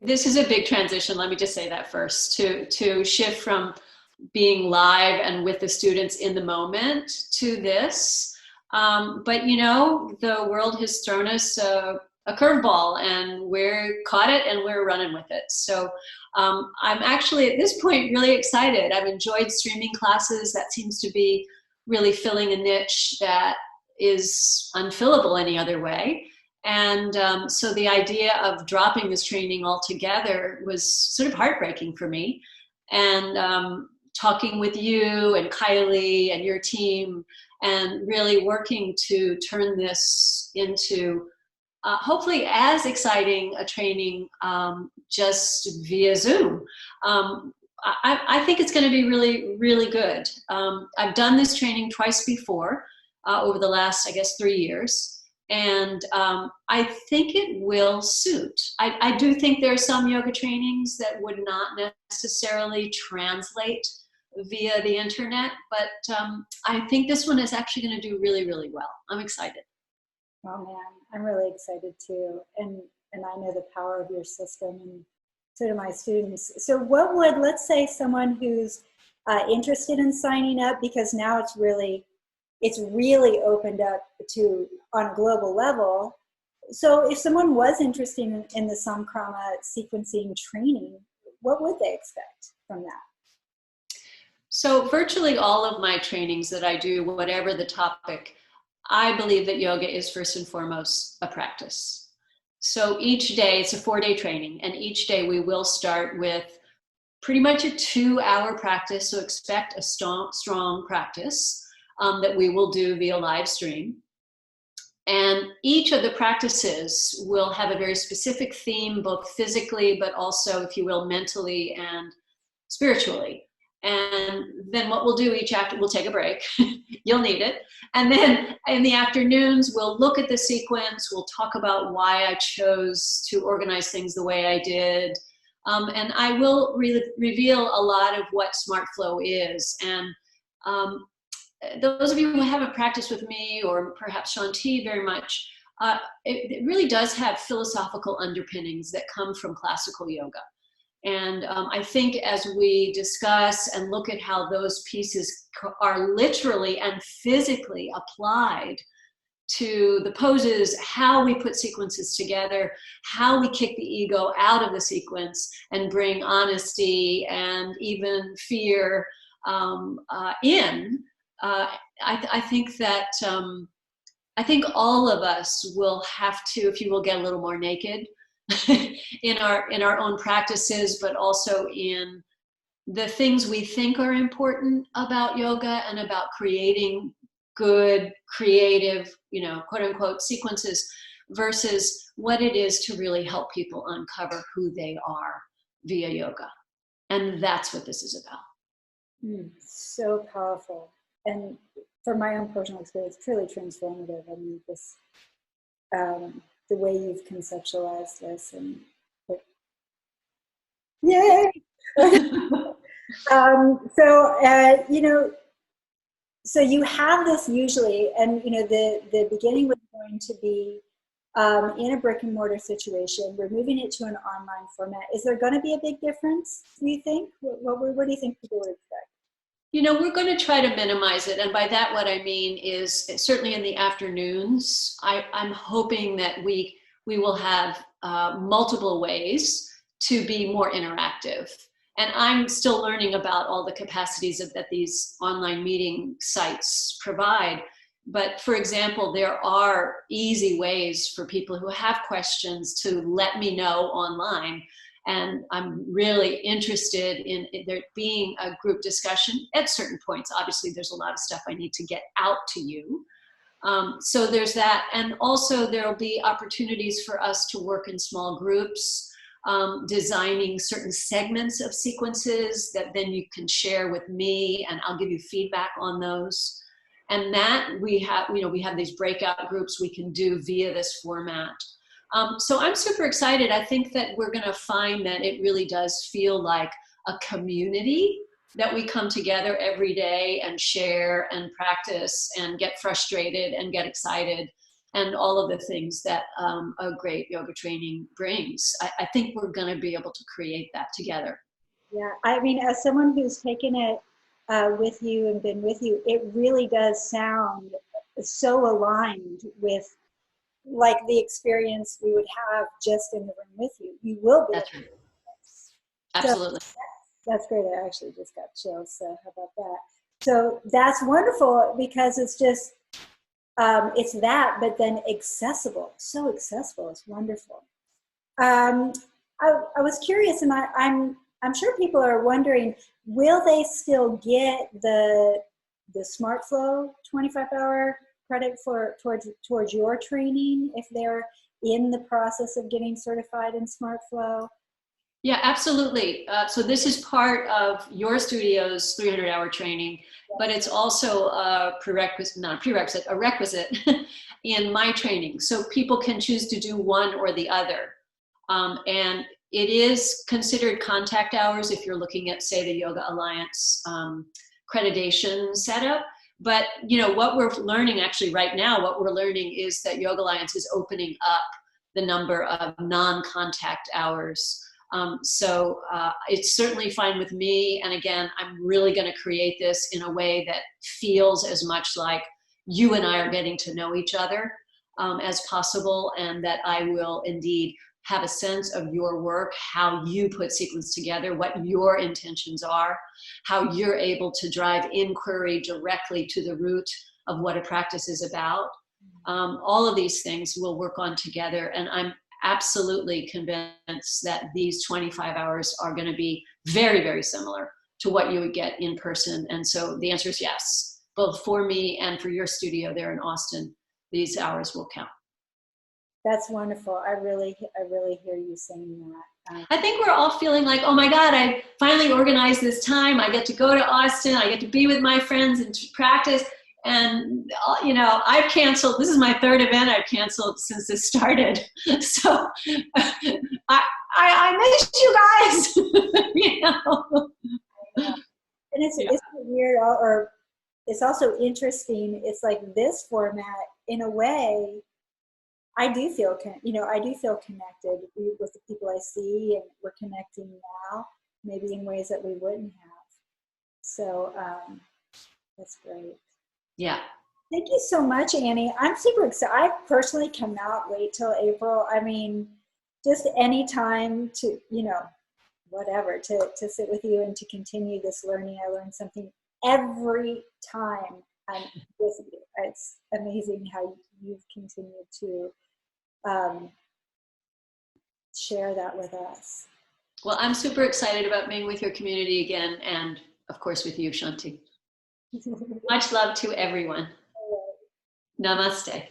this is a big transition. Let me just say that first, to shift from being live and with the students in the moment to this. But you know, the world has thrown us a curveball, and we're caught it and we're running with it. So I'm actually at this point really excited. I've enjoyed streaming classes. That seems to be really filling a niche that is unfillable any other way. And so the idea of dropping this training altogether was sort of heartbreaking for me. And talking with you and Kylie and your team, and really working to turn this into hopefully as exciting a training just via Zoom. I think it's going to be really, really good. I've done this training twice before over the last, I guess, 3 years. And I think it will suit. I do think there are some yoga trainings that would not necessarily translate via the internet, but I think this one is actually going to do really, really well. I'm excited. Oh man, I'm really excited too. And I know the power of your system, and so do my students. So what would, let's say someone who's interested in signing up, because now it's really opened up to on a global level. So if someone was interested in the Samkrama sequencing training, what would they expect from that? So virtually all of my trainings that I do, whatever the topic, I believe that yoga is first and foremost a practice. So each day, it's a 4-day training, and each day we will start with pretty much a 2-hour practice. So expect a strong practice that we will do via live stream. And each of the practices will have a very specific theme, both physically, but also, if you will, mentally and spiritually. And then what we'll do each after, we'll take a break. You'll need it. And then in the afternoons, we'll look at the sequence. We'll talk about why I chose to organize things the way I did. And I will reveal a lot of what SmartFLOW is. And those of you who haven't practiced with me, or perhaps Shanti very much, it really does have philosophical underpinnings that come from classical yoga. And I think as we discuss and look at how those pieces are literally and physically applied to the poses, how we put sequences together, how we kick the ego out of the sequence and bring honesty and even fear in, I think that I think all of us will have to, if you will, get a little more naked in our own practices, but also in the things we think are important about yoga and about creating good, creative, quote unquote sequences, versus what it is to really help people uncover who they are via yoga. And that's what this is about. So powerful. And from my own personal experience, truly transformative. I mean, this, the way you've conceptualized this, and yay! So you have this usually, and the beginning was going to be in a brick and mortar situation. We're moving it to an online format. Is there going to be a big difference, do you think? What do you think people would expect? We're going to try to minimize it. And by that, what I mean is certainly in the afternoons, I'm hoping that we will have multiple ways to be more interactive. And I'm still learning about all the capacities that these online meeting sites provide. But for example, there are easy ways for people who have questions to let me know online. And I'm really interested in there being a group discussion at certain points. Obviously, there's a lot of stuff I need to get out to you. So there's that. And also there will be opportunities for us to work in small groups, designing certain segments of sequences that then you can share with me, and I'll give you feedback on those. And that we have these breakout groups we can do via this format. So I'm super excited. I think that we're going to find that it really does feel like a community, that we come together every day and share and practice and get frustrated and get excited. and all of the things that a great yoga training brings. I think we're going to be able to create that together. Yeah, I mean, as someone who's taken it with you and been with you, it really does sound so aligned with like the experience we would have just in the room with you. You will be. That's right. Absolutely. So that's great. I actually just got chills. So how about that? So that's wonderful because it's just, it's that, but then accessible. So accessible. It's wonderful. I was curious, and I'm sure people are wondering, will they still get the SmartFLOW 25-hour credit towards your training if they're in the process of getting certified in SmartFLOW? Yeah, absolutely. So this is part of your studio's 300-hour training, but it's also a prerequisite, not a prerequisite, a requisite in my training. So people can choose to do one or the other. And it is considered contact hours if you're looking at, say, the Yoga Alliance accreditation setup. But you know what we're learning actually right now, what we're learning is that Yoga Alliance is opening up the number of non-contact hours. So it's certainly fine with me. And again, I'm really going to create this in a way that feels as much like you and I are getting to know each other as possible, and that I will indeed have a sense of your work, how you put sequence together, what your intentions are, how you're able to drive inquiry directly to the root of what a practice is about. All of these things we'll work on together, and I'm absolutely convinced that these 25 hours are going to be very, very similar to what you would get in person. And so the answer is yes, both for me and for your studio there in Austin, these hours will count. That's wonderful. I really hear you saying that. I think we're all feeling like, oh my God, I finally organized this time. I get to go to Austin. I get to be with my friends and practice. And, you know, I've canceled. This is my third event I've canceled since this started. So I miss you guys, you know. And it's weird, or it's also interesting. It's like this format, in a way, I do feel connected with the people I see, and we're connecting now, maybe in ways that we wouldn't have. So that's great. Yeah. Thank you so much, Annie. I'm super excited. I personally cannot wait till April. I mean, just any time to, whatever, to sit with you and to continue this learning. I learn something every time I'm with you. It's amazing how you've continued to share that with us. Well, I'm super excited about being with your community again, and of course with you, Shanti. Much love to everyone. Namaste.